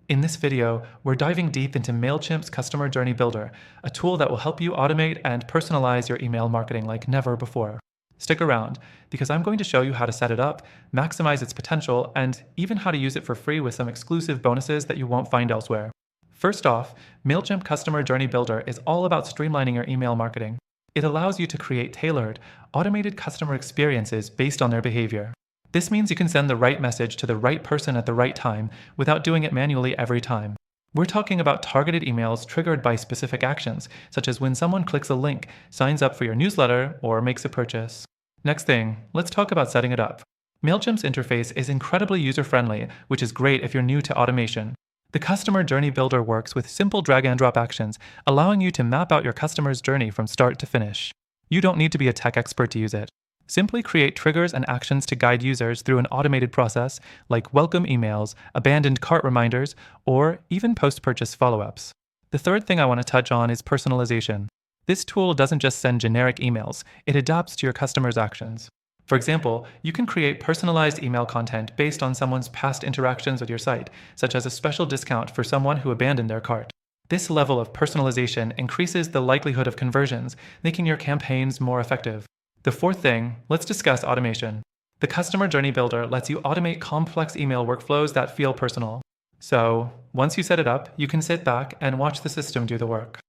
In this video, we're diving deep into Mailchimp's Customer Journey Builder, a tool that will help you automate and personalize your email marketing like never before. Stick around, because I'm going to show you how to set it up, maximize its potential, and even how to use it for free with some exclusive bonuses that you won't find elsewhere. First off, Mailchimp Customer Journey Builder is all about streamlining your email marketing. It allows you to create tailored, automated customer experiences based on their behavior. This means you can send the right message to the right person at the right time without doing it manually every time. We're talking about targeted emails triggered by specific actions, such as when someone clicks a link, signs up for your newsletter, or makes a purchase. Next thing, let's talk about setting it up. Mailchimp's interface is incredibly user-friendly, which is great if you're new to automation. The Customer Journey Builder works with simple drag-and-drop actions, allowing you to map out your customer's journey from start to finish. You don't need to be a tech expert to use it. Simply create triggers and actions to guide users through an automated process, like welcome emails, abandoned cart reminders, or even post-purchase follow-ups. The third thing I want to touch on is personalization. This tool doesn't just send generic emails, it adapts to your customers' actions. For example, you can create personalized email content based on someone's past interactions with your site, such as a special discount for someone who abandoned their cart. This level of personalization increases the likelihood of conversions, making your campaigns more effective. The fourth thing, let's discuss automation. The Customer Journey Builder lets you automate complex email workflows that feel personal. So, once you set it up, you can sit back and watch the system do the work.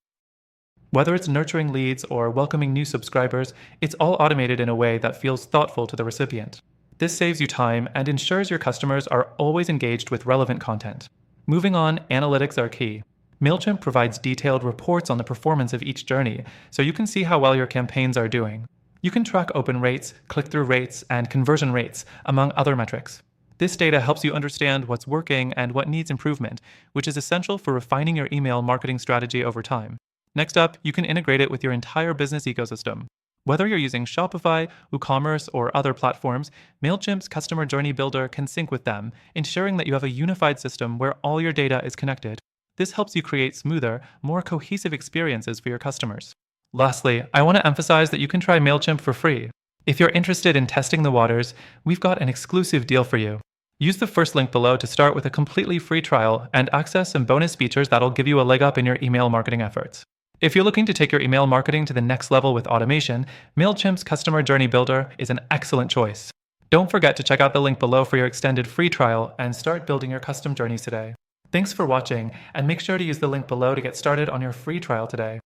Whether it's nurturing leads or welcoming new subscribers, it's all automated in a way that feels thoughtful to the recipient. This saves you time and ensures your customers are always engaged with relevant content. Moving on, analytics are key. Mailchimp provides detailed reports on the performance of each journey, so you can see how well your campaigns are doing. You can track open rates, click-through rates, and conversion rates, among other metrics. This data helps you understand what's working and what needs improvement, which is essential for refining your email marketing strategy over time. Next up, you can integrate it with your entire business ecosystem. Whether you're using Shopify, WooCommerce, or other platforms, Mailchimp's Customer Journey Builder can sync with them, ensuring that you have a unified system where all your data is connected. This helps you create smoother, more cohesive experiences for your customers. Lastly, I want to emphasize that you can try Mailchimp for free. If you're interested in testing the waters, we've got an exclusive deal for you. Use the first link below to start with a completely free trial and access some bonus features that'll give you a leg up in your email marketing efforts. If you're looking to take your email marketing to the next level with automation, Mailchimp's Customer Journey Builder is an excellent choice. Don't forget to check out the link below for your extended free trial and start building your custom journeys today. Thanks for watching, and make sure to use the link below to get started on your free trial today.